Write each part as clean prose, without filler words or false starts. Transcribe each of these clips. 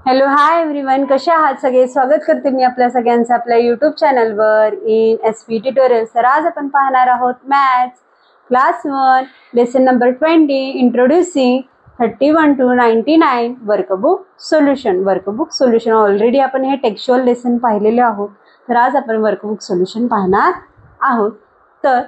Hello hi everyone, कशा आहात सगळे? स्वागत करते मी आपल्या सगळ्यांचं आपल्या यूट्यूब चॅनलवर इन एसपी ट्युटोरियल. तर आज आपण पाहणार आहोत maths class 1 lesson number 20 introducing 31 to 99 workbook solution. Already आपण हे टेक्स्चुअल लेसन पाहिलेले आहोत, तर आज आपण वर्कबुक सोल्युशन पाहणार आहोत. तर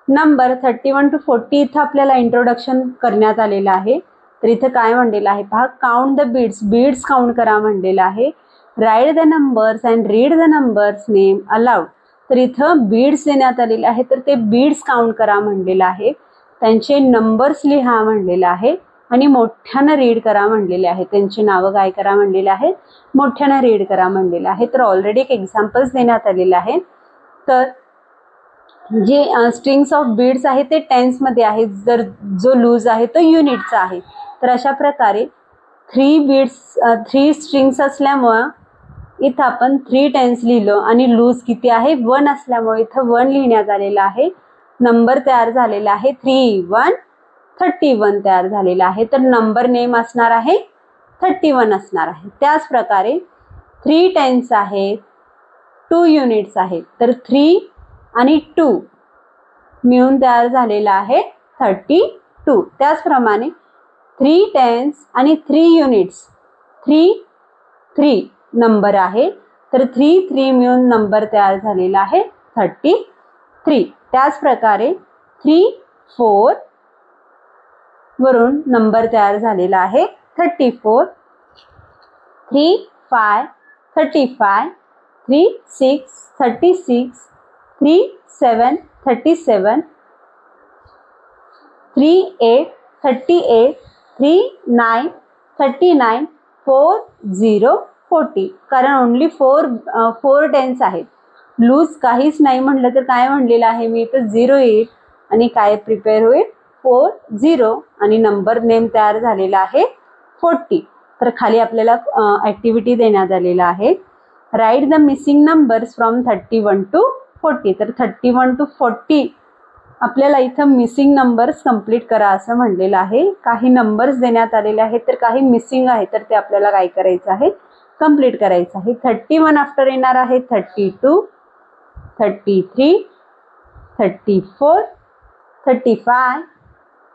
नंबर 31 to 40 इथं आपल्याला इंट्रोडक्शन करण्यात आलेलं आहे. तर इथं काय म्हणलेलं आहे पहा, काउंट द बीड्स काउंट करा म्हणलेलं आहे. Write the numbers and read the numbers name allowed. तर इथं बीड्स देण्यात आलेले आहे, तर ते बीड्स काउंट करा म्हणलेलं आहे. त्यांचे नंबर्स लिहा म्हणलेलं आहे आणि मोठ्यानं रीड करा म्हणलेले आहे. त्यांची नावं काय करा म्हणलेलं आहे, मोठ्यानं रीड करा म्हणलेलं आहे. तर ऑलरेडी एक एक्झाम्पल्स देण्यात आलेलं आहे. तर जे स्ट्रिंग्स ऑफ बीड्स आहे ते टेन्समध्ये आहेत, जर जो लूज आहे तो युनिटचा आहे. तर अशा प्रकारे 3 स्ट्रिंग्स असल्यामुळं इथं आपण 3 टेन्स लिहिलं आणि लूज किती आहे 1 असल्यामुळे इथं 1 लिहिण्यात आलेलं आहे. नंबर तयार झालेला आहे 31 तयार झालेला आहे. तर नंबर नेम असणार आहे 31 असणार आहे. त्याच प्रकारे 3 टेन्स आहेत, 2 युनिट्स आहेत, तर 3 आणि 2 मिळून तयार झालेला आहे 32. त्याचप्रमाणे 3 टेन्स आणि 3 युनिट्स 3 नंबर आहे, तर 3 मिळून नंबर तयार झालेला आहे 33. त्याच प्रकारे 3 वरून नंबर तयार झालेला आहे 34. 3 5 35, 3 6 36, 3 7 37, 3 8 38, 3 9 39, 4 0 40. कारण ओनली 4 टेन्स आहेत, लूज काहीच नाही म्हटलं तर काय म्हणलेलं आहे मी इथं 0 येईल आणि काय प्रिपेअर होईल 4 0 आणि नंबर नेम तयार झालेला आहे 40. तर खाली आपल्याला ॲक्टिव्हिटी देण्यात आलेला आहे. Write the missing numbers from 31 to 40. तर 31 to 40 आपल्याला इथं मिसिंग नंबर्स कंप्लीट करा असं म्हणलेलं आहे. काही नंबर्स देण्यात आलेले आहेत, तर काही मिसिंग आहे, तर ते आपल्याला काय करायचं आहे, कंप्लीट करायचं आहे. 31 आफ्टर येणार आहे 32, 33, 34, 35,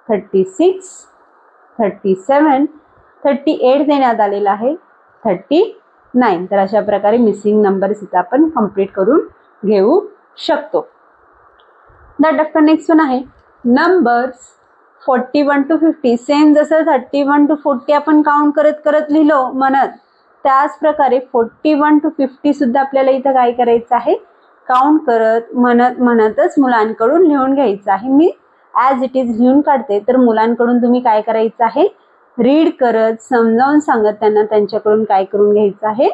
36, 37, 38 देण्यात आलेला आहे 39. तर अशा प्रकारे मिसिंग नंबर्स इथं आपण कंप्लीट करून घेऊ शकतो. दॅट आफ्टर नेक्स्ट वन आहे नंबर्स 41 to 50. सेम जसं 31 to 40 आपण काउंट करत लिहिलो म्हणत, त्याच प्रकारे 41 to 50 सुद्धा आपल्याला इथं काय करायचं आहे, काउंट करत म्हणतच मुलांकडून लिहून घ्यायचं आहे. मी ॲज इट इज लिहून काढते, तर मुलांकडून तुम्ही काय करायचं आहे, रीड करत समजावून सांगत त्यांना त्यांच्याकडून काय करून घ्यायचं आहे,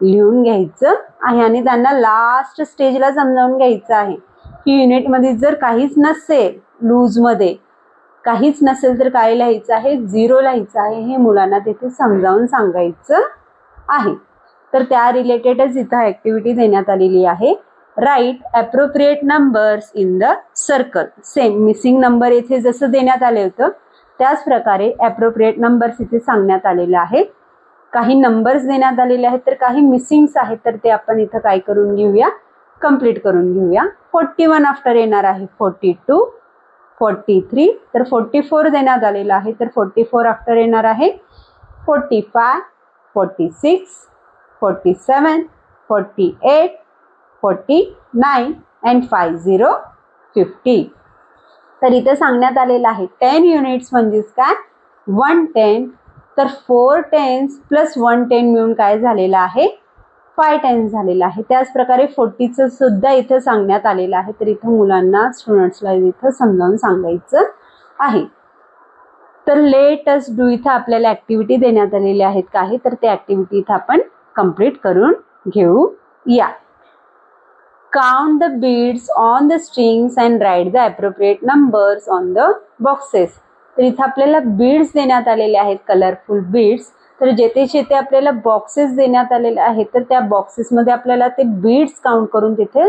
लिहून घ्यायचं आहे. आणि त्यांना लास्ट स्टेजला समजावून घ्यायचं आहे की युनिटमध्ये जर काहीच नसेल, लूजमध्ये काहीच नसेल तर काय लिहायचं आहे, 0 लिहायचं आहे. हे मुलांना तिथे समजावून सांगायचं आहे. तर त्या रिलेटेडच इथं ॲक्टिव्हिटी देण्यात आलेली आहे. Write appropriate numbers in the circle. Same missing number इथे जसं देण्यात आले होतं त्याच प्रकारे ॲप्रोप्रिएट नंबर्स इथे सांगण्यात आलेले आहेत. काही नंबर्स देण्यात आलेले आहेत, तर काही मिसिंग्स आहेत, तर ते आपण इथं काय करून घेऊया, कंप्लीट करून घेऊया. 41 आफ्टर येणार आहे 42, 43, तर 44 देण्यात आलेला आहे, तर 44 आफ्टर येणार आहे 45, 46, 47, 48, 49 अँड 50, 50. तर इथं सांगण्यात आलेलं आहे 10 युनिट्स म्हणजेच काय 110. तर 4 टेन्स प्लस 1 10 मिळून काय झालेलं आहे 5 टेन्स झालेलं आहे. त्याच प्रकारे 40चं सुद्धा इथं सांगण्यात आलेलं आहे. तर इथं मुलांना स्टुडंट्सला इथं समजावून सांगायचं आहे. तर लेट अस डू इथं आपल्याला ॲक्टिव्हिटी देण्यात आलेल्या आहेत काही, तर त्या ॲक्टिव्हिटी इथं आपण कंप्लीट करून घेऊया. Count the beads on the strings and write the appropriate numbers on the boxes. तर इथं आपल्याला बीड्स देण्यात आलेले आहेत, कलरफुल बीड्स. तर जेथे आपल्याला बॉक्सेस देण्यात आलेले आहेत, तर त्या बॉक्सेसमध्ये आपल्याला ते बीड्स काउंट करून तिथे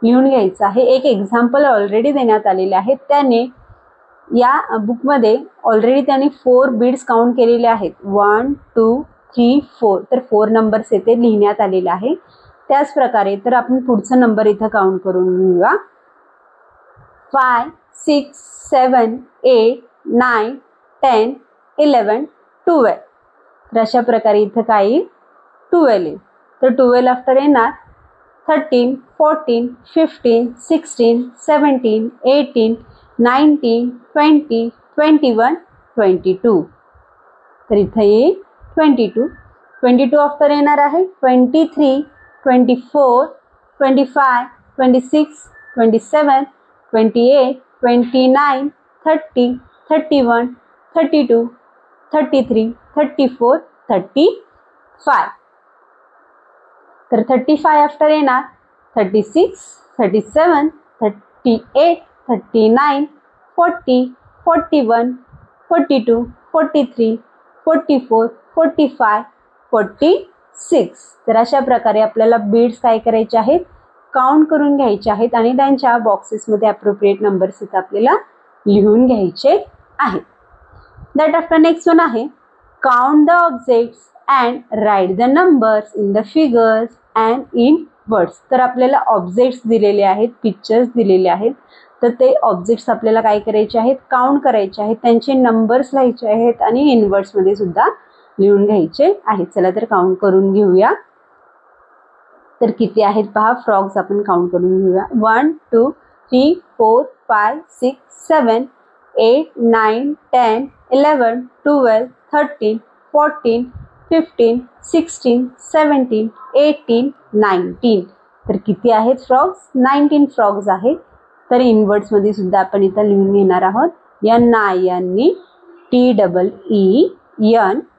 लिहून घ्यायचं आहे. एक एक्झाम्पल ऑलरेडी देण्यात आलेले आहे, त्याने या बुकमध्ये ऑलरेडी त्याने 4 बीड्स काउंट केलेले आहेत. 1 2 3 4 तर 4 नंबर्स येथे लिहिण्यात आलेले आहे. त्याच प्रकारे तर आपण पुढचा नंबर इथं काउंट करून घेऊया. 5 6 7 8 9 10 11 12. तर अशा प्रकारे इथं काय येईल 12 येईल. तर 12 आफ्टर येणार 13 14 15 16 17 18 19 20 21 22. तर इथं येईल 22. 22 आफ्टर येणार आहे 23 24 25 26 27 28 29 30 31 32 33 34 35. तर 35 आफ्टर येणार 36 37 38 39 40 41 42 43 44 45 46. तर अशा प्रकारे आपल्याला बीड्स काय करायचे आहेत काउंट करून घ्यायचे आहेत आणि त्यांच्या बॉक्सेसमध्ये अप्रोप्रिएट नंबर्स इथं आपल्याला लिहून घ्यायचे आहेत. दॅट आफ्टर नेक्स्ट वन आहे count the objects and write the numbers in the figures and in words. तर आपल्याला ऑब्जेक्ट्स दिलेले आहेत, पिक्चर्स दिलेले आहेत. तर ते ऑब्जेक्ट्स आपल्याला काय करायचे आहेत काउंट करायचे आहेत, त्यांचे नंबर्स लिहायचे आहेत आणि इन वर्ड्समध्ये सुद्धा लिहून घ्यायचे आहेत. चला तर काउंट करून घेऊया. तर किती आहेत पहा, फ्रॉग्स आपण काउंट करून घेऊया. 1 2 3 4 5 6 7 8 9 10 11 12 13 14 15 16 17 18 19. तर किती आहेत फ्रॉग्स 19 फ्रॉग्स आहेत. तर इनवर्ड्स मध्ये सुद्धा आपण इथं लिहून घेणार आहोत NINETEEN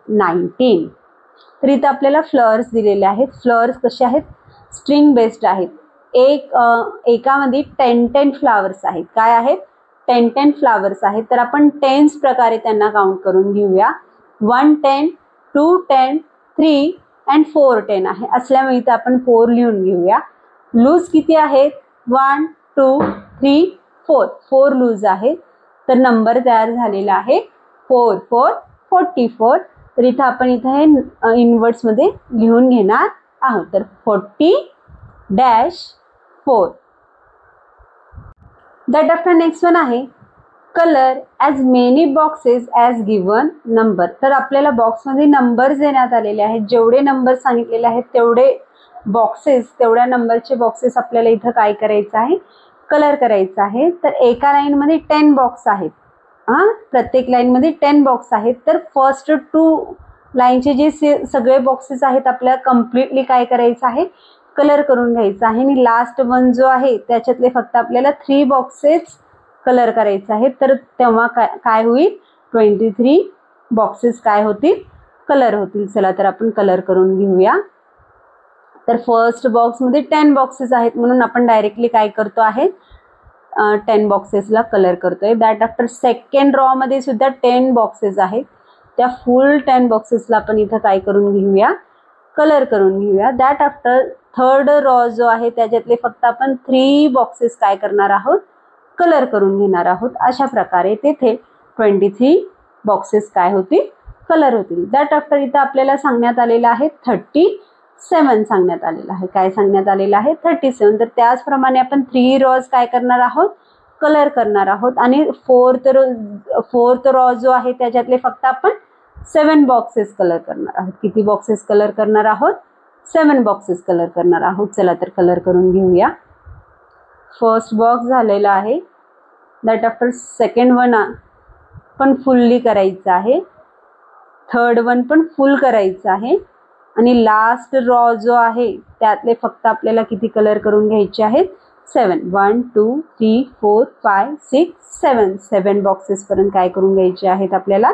19. तर इथं आपल्याला फ्लॉवर्स दिलेले आहेत. फ्लॉवर्स कसे आहेत स्ट्रिंग बेस्ड आहेत. एकामध्ये 10 फ्लावर्स आहेत. काय आहेत 10 फ्लावर्स आहेत. तर आपण 10 प्रकारे त्यांना काउंट करून घेऊया. 1 10 2 10 3 अँड 4 10 आहे. असल्यामुळे इथं आपण 4 लिहून घेऊया. लूज किती आहेत 1 2 3 4 4 लूज आहेत. तर नंबर तयार झालेला आहे 4 4 44. तर इथं आपण इथं हे इनवर्ड्स मध्ये लिहून घेणार आहोत. तर 40-4. दॅट आफ्टर नेक्स्ट वन आहे colour as many boxes as given number. तर आपल्याला बॉक्समध्ये नंबर्स देण्यात आलेले आहेत. जेवढे नंबर सांगितलेले आहेत तेवढे बॉक्सेस तेवढ्या नंबरचे बॉक्सेस आपल्याला इथं काय करायचं आहे कलर करायचं आहे. तर एका लाईनमध्ये 10 बॉक्स आहेत. प्रत्येक लाईनमध्ये 10 बॉक्स आहेत. तर फर्स्ट 2 लाईनचे जे सगळे बॉक्सेस आहेत आपल्याला कम्प्लिटली काय करायचं आहे कलर करून घ्यायचं आहे. आणि लास्ट वन जो आहे त्याच्यातले फक्त आपल्याला 3 बॉक्सेस कलर करायचे आहेत. तर तेव्हा काय होईल 23 बॉक्सेस काय होतील कलर होतील. चला तर आपण कलर करून घेऊया. तर फर्स्ट बॉक्समध्ये 10 बॉक्सेस आहेत म्हणून आपण डायरेक्टली काय करतो आहे 10 बॉक्सेसला कलर करतोय. दॅट आफ्टर सेकंड रॉ मध्ये सुद्धा 10 बॉक्सेस आहेत. त्या फुल 10 बॉक्सेसला आपण इथं काय करून घेऊया कलर करून घेऊया. दॅट आफ्टर थर्ड रॉ जो आहे त्याच्यातले फक्त आपण 3 बॉक्सेस काय करणार आहोत कलर करून घेणार आहोत. अशा प्रकारे तेथे 23 बॉक्सेस काय होतील कलर होतील. दॅट आफ्टर इथं आपल्याला सांगण्यात आलेलं आहे 37 सांगण्यात आलेलं आहे. काय सांगण्यात आलेलं आहे 37. तर त्याचप्रमाणे आपण 3 रॉज काय करणार आहोत कलर करणार आहोत. आणि फोर्थ रॉ जो आहे त्याच्यातले फक्त आपण 7 बॉक्सेस कलर करणार आहोत. किती बॉक्सेस कलर करणार आहोत 7 बॉक्सेस कलर करणार आहोत. चला तर कलर करून घेऊया. फर्स्ट बॉक्स झालेला आहे. दॅट आफ्टर सेकंड वन पण फुल्ली करायचं आहे. थर्ड वन पण फुल करायचं आहे. आणि लास्ट रॉ जो आहे त्यातले फक्त आपल्याला किती कलर करून घ्यायचे आहेत 7 1 2 3 4 5 6 7 7 बॉक्सेस पर्यंत काय करून घ्यायचे आहेत आपल्याला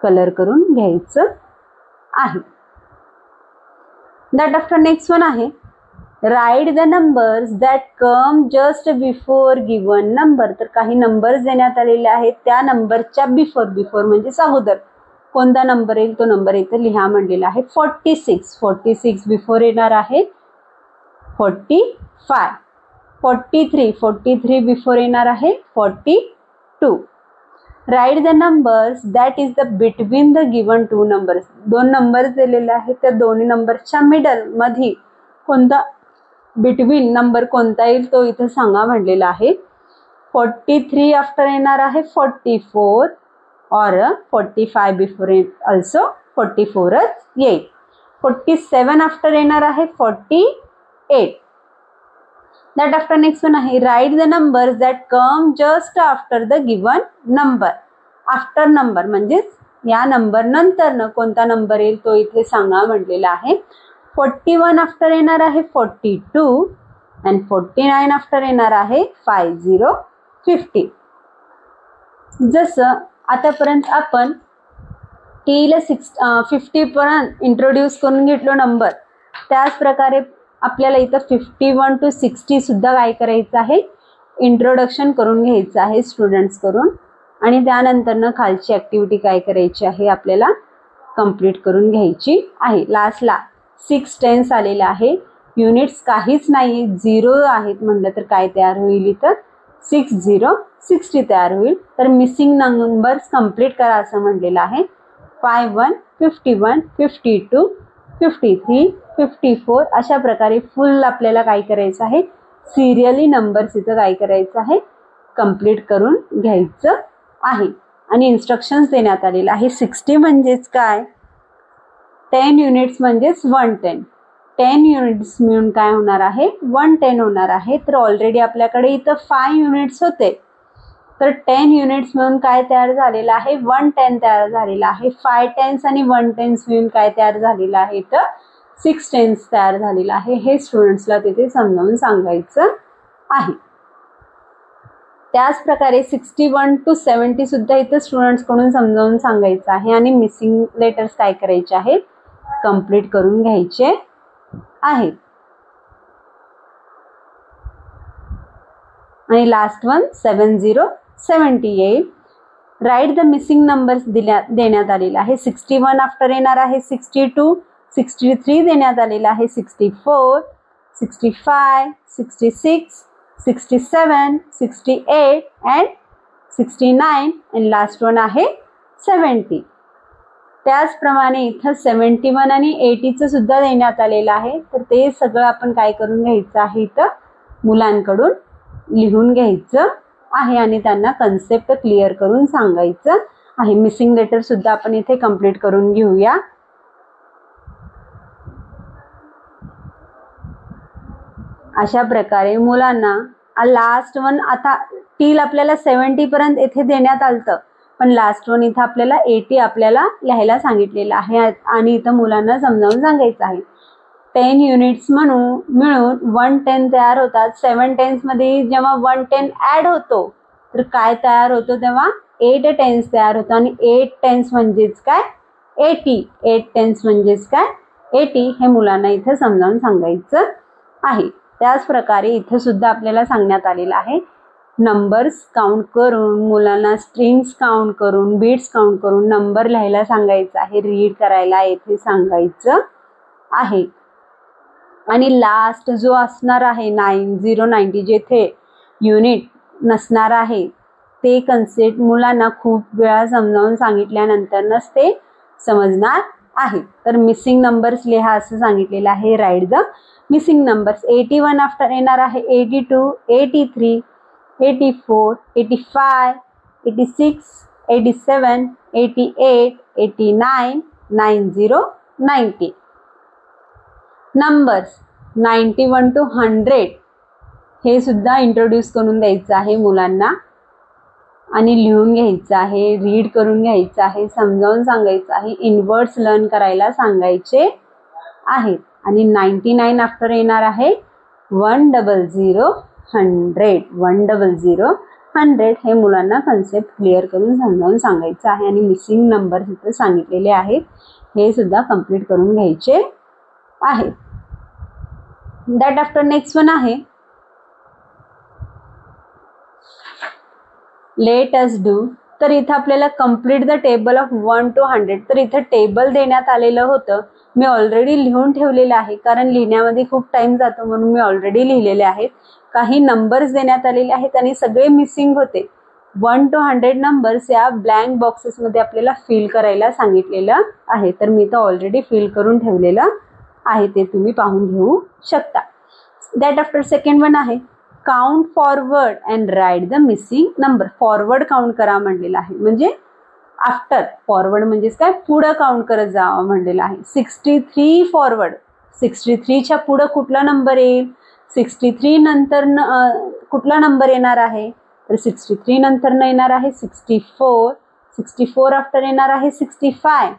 कलर करून घ्यायचं आहे. दॅट आफ्टर नेक्स्ट वन आहे write the numbers that come just before given number. तर काही नंबर्स देण्यात आलेले आहेत त्या नंबरच्या बिफोर म्हणजे अगोदर कोणता नंबर येईल तो नंबर इथे लिहा म्हणलेला आहे. 46 बिफोर येणार आहे 45. 43 बिफोर येणार आहे 42. Write the numbers that is the between the given two numbers. दोन नंबर्स दिलेले आहेत, त्या दोन्ही नंबर्सच्या मिडल मध्ये कोणता बिटवीन नंबर कोणता येईल तो इथे सांगा म्हणलेला आहे. 43 आफ्टर येणार आहे 44 और 45 बिफोर ऑल्सो 44च येईल. 47 आफ्टर येणार आहे 48. दॅट आफ्टर नेक्स्ट वन आहे write the number that come just after the given number. After number म्हणजेच या नंबर नंतर कोणता नंबर येईल तो इथे सांगा म्हटलेला आहे. 41 आफ्टर येणार आहे 42 अँड 49 आफ्टर येणार आहे 50. जसं आतापर्यंत आपण टीला 50 पर्यंत इंट्रोड्यूस करून घेतलो नंबर, त्याच प्रकारे आपल्याला इथं 51 to 60 सुद्धा काय करायचं आहे, इंट्रोडक्शन करून घ्यायचं आहे स्टुडंट्स करून. आणि त्यानंतर खालची ॲक्टिव्हिटी काय करायची आहे, आपल्याला कंप्लीट करून घ्यायची आहे. लास्टला 6 टेन्स आलेले आहे, युनिट्स काहीच नाही, 0 आहेत म्हटलं तर काय तयार होईल इथं 6 0 60 तयार होईल. तर मिसिंग नंबर्स कंप्लीट करा असं म्हटलेलं आहे. 51 51 52 53 54 अशा प्रकारे फुल आपल्याला काय करायचं आहे, सिरियली नंबर्स इथं काय करायचं आहे, कंप्लीट करून घ्यायचं आहे. आणि इन्स्ट्रक्शन्स देण्यात आलेले आहे. 60 म्हणजेच काय, 10 युनिट्स म्हणजेच 110. 10 युनिट्स मिळून काय होणार आहे, 110 होणार आहे. तर ऑलरेडी आपल्याकडे इथं 5 युनिट्स होते, तर 10 युनिट्स मिळून काय तयार झालेलं आहे, 110 तयार झालेला आहे. 5 टेन्स आणि 1 टेन्स मिळून काय तयार झालेलं आहे, तर 6 टेन्स तयार झालेला आहे. हे स्टुडंट्सला तिथे समजावून सांगायचं आहे. त्याच प्रकारे 61 to 70 सुद्धा इथं स्टुडंट्सकडून समजावून सांगायचं आहे. आणि मिसिंग लेटर्स काय करायचे आहेत, कंप्लीट करून घ्यायचे आहेत. आणि last one 70 78. Write the missing numbers देण्यात आलेला आहे. 61 आफ्टर येणार आहे 62, 63 देण्यात आलेला आहे 64, 65, 66, 67, 68 अँड 69 अँड लास्ट वन आहे 70. त्याचप्रमाणे इथं 71 आणि 80चं सुद्धा देण्यात आलेलं आहे. तर ते सगळं आपण काय करून घ्यायचं आहे, इथं मुलांकडून लिहून घ्यायचं आहे आणि त्यांना कन्सेप्ट क्लिअर करून सांगायचं आहे. मिसिंग लेटर सुद्धा आपण इथे कंप्लीट करून घेऊया. अशा प्रकारे मुलांना लास्ट वन आता टील आपल्याला 70 पर्यंत इथे देण्यात आलं, पण लास्ट वन इथं आपल्याला 80 आपल्याला लिहायला सांगितलेलं आहे आणि इथं मुलांना समजावून सांगायचं आहे. 10 युनिट्स मिळून 110 तयार होतात. 7 टेन्समध्ये जेव्हा 110 ॲड होतो तर काय तयार होतो, तेव्हा 8 टेन्स तयार होतो. आणि 8 टेन्स म्हणजेच काय, 80. 8 टेन्स म्हणजेच काय, 80 हे मुलांना इथं समजावून सांगायचं आहे. त्याच प्रकारे इथं सुद्धा आपल्याला सांगण्यात आलेलं आहे, नंबर्स काउंट करून मुलांना स्ट्रिंग्स काउंट करून बीट्स काउंट करून नंबर लिहायला सांगायचं आहे, रीड करायला येथे सांगायचं आहे. आणि लास्ट जो असणार आहे 90 90 जेथे युनिट नसणार आहे ते कन्सेप्ट मुलांना खूप वेळा समजावून सांगितल्यानंतरच ते समजणार आहे. तर मिसिंग नंबर्स लिहा असं सांगितलेलं आहे. Write the missing numbers. 81 after येणार आहे 82, 83, 84, 85, 86, 87, 88, 89, 90, 90. नंबर्स 91 to 100 हे सुद्धा इंट्रोड्यूस करून द्यायचं आहे मुलांना आणि लिहून घ्यायचं आहे, रीड करून घ्यायचं आहे, समजावून सांगायचं आहे, इनवर्ड्स लर्न करायला सांगायचे आहेत. आणि 99 आफ्टर येणार आहे 100, 100, 100, 100 हे मुलांना कन्सेप्ट क्लिअर करून समजावून सांगायचं आहे. आणि मिसिंग नंबर्स इथे सांगितलेले आहेत, हे सुद्धा कंप्लीट करून घ्यायचे आहेत. दॅट आफ्टर नेक्स्ट वन आहे लेट अस डू. तर इथं आपल्याला complete the table of 1 to 100. तर इथं टेबल देण्यात आलेलं होतं, मी ऑलरेडी लिहून ठेवलेलं आहे कारण लिहिण्यामध्ये खूप टाइम जातो म्हणून मी ऑलरेडी लिहिलेले आहेत. काही नंबर्स देण्यात आलेले आहेत आणि सगळे मिसिंग होते. 1 to 100 नंबर्स या ब्लँक बॉक्सेसमध्ये आपल्याला फिल करायला सांगितलेलं आहे. तर मी तर ऑलरेडी फिल करून ठेवलेलं आहे, ते तुम्ही पाहून घेऊ शकता. दॅट आफ्टर सेकंड वन आहे count forward and write the missing number. Forward count करा म्हणलेलं आहे, म्हणजे आफ्टर. फॉरवर्ड म्हणजेच काय, पुढं काउंट करत जावं म्हणलेलं आहे. 63 फॉरवर्ड. 63च्या पुढं कुठला नंबर येईल? 63 नंतर कुठला नंबर येणार आहे? तर 63 नंतर येणार आहे 64. 64 आफ्टर येणार आहे 65,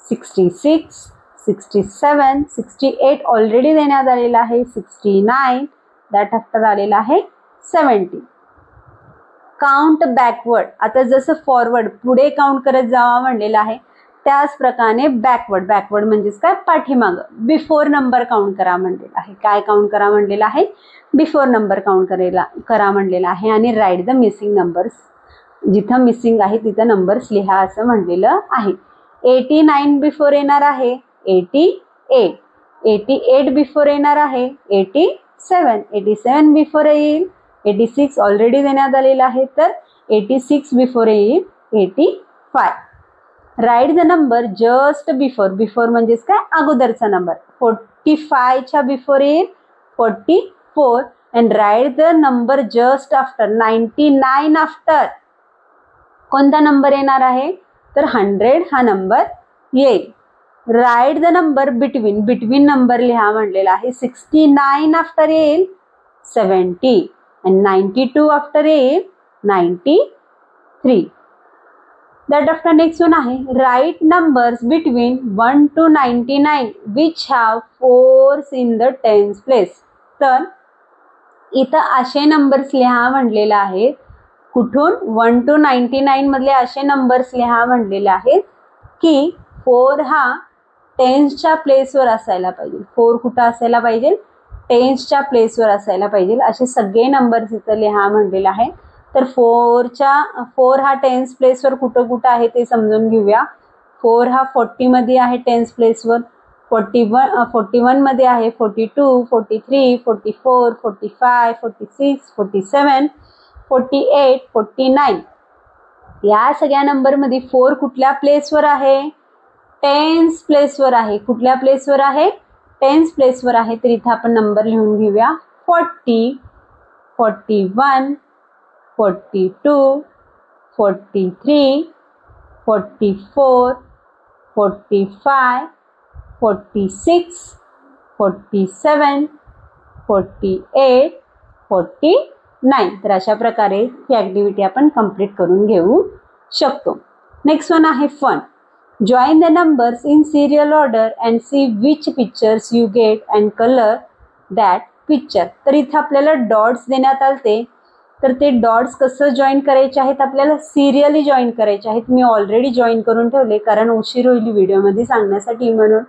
66, 67, 68 ऑलरेडी देण्यात आलेला आहे. 69 दॅट आफ्टर आलेला आहे 70. Count backward. आता जसं फॉरवर्ड पुढे काउंट करत जावा म्हणलेलं आहे, त्याच प्रकारे बॅकवर्ड. बॅकवर्ड म्हणजेच काय, पाठीमागं. बिफोर नंबर काउंट करा म्हणलेला आहे. काय काउंट करा म्हणलेला आहे? बिफोर नंबर काउंट करा म्हणलेला आहे. आणि राईट द मिसिंग नंबर्स. जिथं मिसिंग आहे तिथं नंबर्स लिहा असं म्हणलेलं आहे. 89 बिफोर येणार आहे 88. 88 बिफोर येणार आहे 87. 87 बिफोर येईल 86 ऑलरेडी देण्यात आलेला आहे, तर 86 बिफोर येईल 85. Write the number just before. Before म्हणजेच काय, अगोदरचा नंबर. 45च्या बिफोर येईल 44. And write the number just after. 99 after कोणता नंबर येणार आहे? तर 100 हा नंबर येईल. Write the number between. Between number लिहा म्हणलेला आहे. 69 आफ्टर येईल 70 and 92 आफ्टर येईल 93. दॅट आफ्टर नेक्स्ट वन आहे write numbers between 1 to 99 which have 4s in the tens place. तर इथं असे नंबर्स लिहा म्हणलेलं आहे. कुठून? 1 to 99 मधले असे नंबर्स लिहा म्हणलेले आहेत की 4 हा टेन्सच्या प्लेसवर असायला पाहिजे. 4 कुठं असायला पाहिजे? टेन्सच्या प्लेसवर असायला पाहिजे. असे सगळे नंबर्स इथं लिहा म्हणलेलं आहे. तर 4 हा टेन्स प्लेसवर कुठं कुठं आहे ते समजून घेऊया. 4 हा 40 मध्ये आहे टेन्स प्लेसवर. 41 मध्ये आहे. 42, 43, 44, 45, 46, 47, 48, 49 या सगळ्या नंबरमध्ये 4 कुठल्या प्लेसवर आहे? टेन्स प्लेसवर आहे. कुठल्या प्लेसवर आहे? टेन्स प्लेसवर आहे. तर इथं आपण नंबर लिहून घेऊया. 40, 41, 42, 43, 44, 45, 46, 47, 48, 49. तर अशा प्रकारे ही ॲक्टिव्हिटी आपण कंप्लीट करून घेऊ शकतो. नेक्स्ट वन आहे fun. Join the numbers in serial order and see which pictures you get and color that picture. तर इथं आपल्याला डॉट्स देण्यात आलते. तर ते डॉट्स कसं जॉईन करायचे आहेत? आपल्याला सिरियली जॉईन करायचे आहेत. मी ऑलरेडी जॉईन करून ठेवले, कारण उशीर होईल व्हिडिओमध्ये सांगण्यासाठी, म्हणून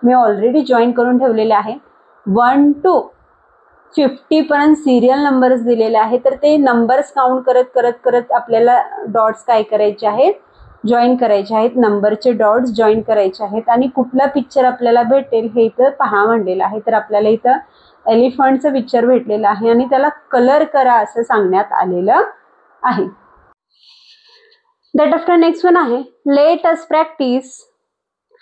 मी ऑलरेडी जॉईन करून ठेवलेले आहे. 1 to 50 पर्यंत सिरियल नंबर्स दिलेले आहेत. तर ते नंबर्स काउंट करत करत करत आपल्याला डॉट्स काय करायचे आहेत? जॉईन करायचे आहेत. नंबरचे डॉट्स जॉईन करायचे आहेत. आणि कुठला पिक्चर आपल्याला भेटेल हे इथं पहा म्हणलेलं आहे. तर आपल्याला इथं एलिफंटचं पिक्चर भेटलेलं आहे आणि त्याला कलर करा असं सांगण्यात आलेलं आहे. दॅट आफ्टर नेक्स्ट वन आहे let us practise.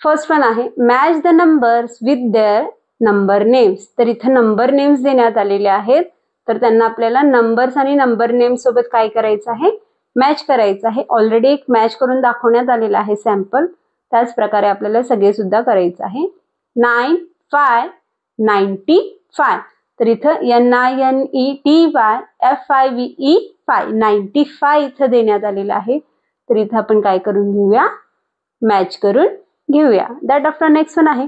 First one आहे match the numbers with their number names. तर इथं नंबर नेम्स देण्यात आलेले आहेत. तर त्यांना आपल्याला नंबर्स आणि नंबर नेम सोबत काय करायचं आहे? मॅच करायचं आहे. ऑलरेडी एक मॅच करून दाखवण्यात आलेला आहे सॅम्पल. त्याच प्रकारे आपल्याला सगळे सुद्धा करायचं आहे. 9, 5, 95. तर इथं NINETY FIVE 5 95 इथं देण्यात आलेलं आहे. तर इथं आपण काय करून घेऊया? मॅच करून घेऊया. दॅट आफ्टर नेक्स्ट वन आहे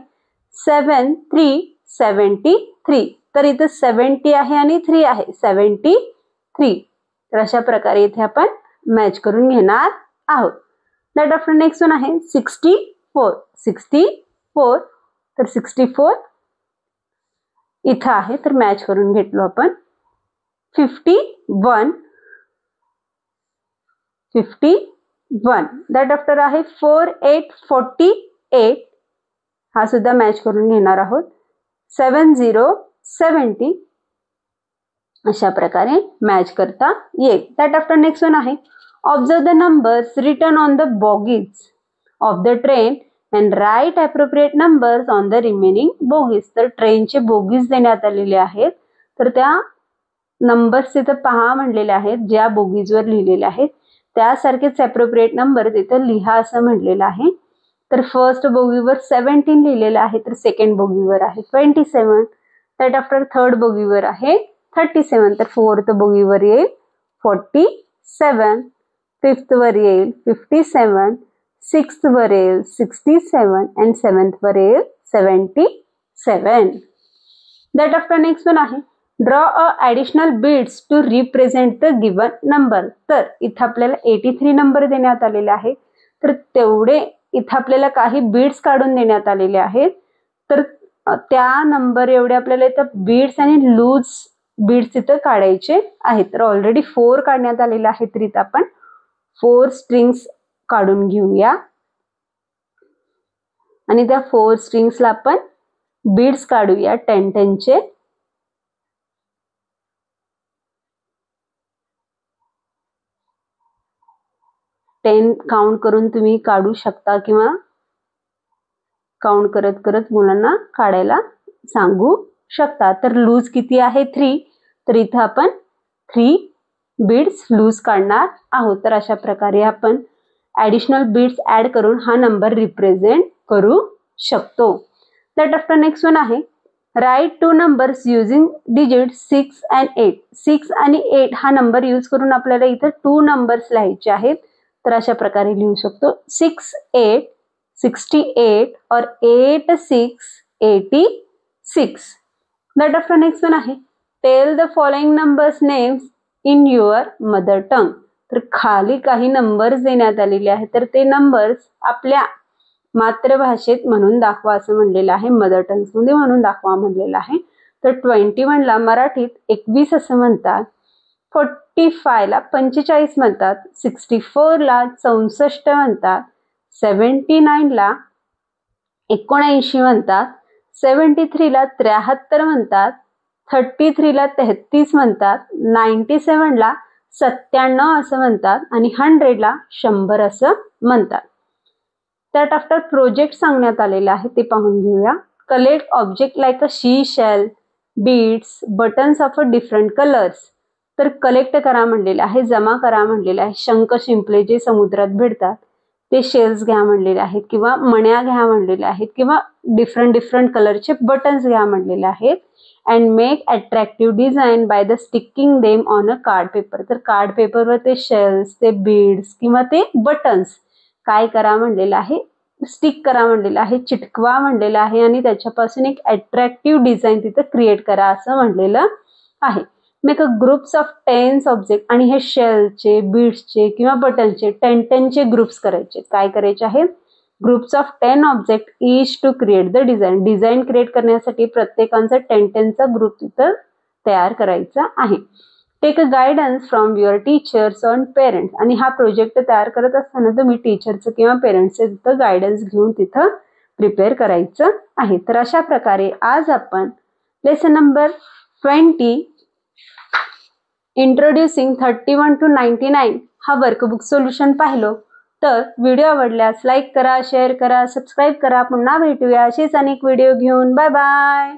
7, 3, 73. तर इथं 70 आहे आणि 3 आहे 73. तर अशा प्रकारे इथे आपण मॅच करून घेणार आहोत. दॅट आफ्टर नेक्स्ट वन आहे 64. 64. तर 64 इथं आहे. तर मॅच करून घेतलो आपण. 51. 51. दॅट आफ्टर आहे 48, 48. हा सुद्धा मॅच करून घेणार आहोत. 70, 70. अशा प्रकारे मॅच करता येईल. दॅट आफ्टर नेक्स्ट वन आहे Observe the numbers written on the bogies of the train and write appropriate numbers on the remaining bogies. तर ट्रेनचे बोगीज देण्यात आलेले आहेत, तर त्या नंबर्स तिथं पहा म्हणलेले आहेत, ज्या बोगीजवर लिहिलेले आहेत त्यासारखेच ॲप्रोप्रिएट नंबर तिथं लिहा असं म्हटलेलं आहे. तर फर्स्ट बोगीवर 17 लिहिलेलं आहे, तर सेकंड बोगीवर आहे 27. त्यात आफ्टर थर्ड बोगीवर आहे 37, तर फोर्थ बोगीवर येईल 47, फिफ्थ वर येईल 57, सिक्स्थ वर येईल 67 अँड सेवन्थ वर येईल 77. दॅट आफ्टर नेक्स्ट वन आहे draw a additional beads to represent the given number. तर इथं आपल्याला 83 नंबर देण्यात आलेले आहे, तर तेवढे इथं आपल्याला काही बीड्स काढून देण्यात आलेले आहेत. तर त्या नंबर एवढे आपल्याला इथं बीड्स आणि लूज बीड्स इथं काढायचे आहेत. तर ऑलरेडी 4 काढण्यात आलेले आहेत, तर इथं आपण 4 स्ट्रिंग्स काढून घेऊया आणि त्या 4 स्ट्रिंग्सला आपण बीड्स काढूया 10 चे. 10 काउंट करून तुम्ही काढू शकता किंवा काउंट करत करत मुलांना काढायला सांगू शकता. तर लूज किती आहे 3, तर इथं आपण 3 बीड्स लूज काढणार आहोत. तर अशा प्रकारे आपण ॲडिशनल बीड्स ॲड करून हा नंबर रिप्रेझेंट करू शकतो. दॅट आफ्टर नेक्स्ट वन आहे write 2 numbers using digit 6 and 8. 6 आणि 8 हा नंबर यूज करून आपल्याला इथं 2 नंबर्स लिहायचे आहेत. तर अशा प्रकारे लिहू शकतो 6 8 68 और 8 6 86. दॅट आफ्टर नेक्स्ट वन आहे tell the following numbers names in your mother tongue. तर खाली काही नंबर्स देण्यात आलेले आहेत, तर ते नंबर्स आपल्या मातृभाषेत म्हणून दाखवा असं म्हणलेलं आहे, मदर टंग्स मध्ये म्हणून दाखवा म्हणलेलं आहे. तर 21 ला मराठीत 21 असं म्हणतात, 45 ला 45 म्हणतात, 64 ला 64 म्हणतात, 79 ला 79 म्हणतात, 73 ला 73 म्हणतात, 33 ला 33 म्हणतात, 97 ला 97 असं म्हणतात आणि 100 ला 100 असं म्हणतात. त्यात आफ्टर प्रोजेक्ट सांगण्यात आलेला आहे, ते पाहून घेऊया. Collect object like a sea shell, beads, buttons of a different colours. तर कलेक्ट करा म्हणलेलं आहे, जमा करा म्हणलेलं आहे. शंख शिंपले जे समुद्रात भेटतात ते शेल्स घ्या म्हणलेले आहेत, किंवा मण्या घ्या म्हणलेले आहेत, किंवा डिफरंट कलरचे बटन्स घ्या म्हणलेले आहेत. And make attractive design by the sticking them on a card paper. तर कार्ड पेपरवर ते शेल्स, ते बीड्स किंवा ते बटन्स काय करा म्हणलेलं आहे, स्टिक करा म्हणलेलं आहे, चिटकवा म्हणलेलं आहे आणि त्याच्यापासून एक अट्रॅक्टिव्ह डिझाईन तिथं क्रिएट करा असं म्हणलेलं आहे. Make a groups of 10 object. आणि हे शेलचे, बीड्सचे किंवा बटनचे 10 चे ग्रुप्स करायचे. काय करायचे आहेत, groups of 10 object each to create the design. Design create करण्यासाठी प्रत्येकांचा 10 चा ग्रुप तिथं तयार करायचा आहे. Take a guidance from your teachers on parents. आणि हा प्रोजेक्ट तयार करत असताना तुम्ही टीचरचं किंवा पेरेंट्सचं तिथं गायडन्स घेऊन तिथं प्रिपेअर करायचं आहे. तर अशा प्रकारे आज आपण लेसन नंबर 20 इंट्रोड्युसिंग 31 to 99 हा वर्कबुक सोल्युशन पाहिलो. तर व्हिडिओ आवडल्यास लाईक करा, शेअर करा, सबस्क्राईब करा. पुन्हा भेटूया असेच अनेक व्हिडिओ घेऊन. Bye bye.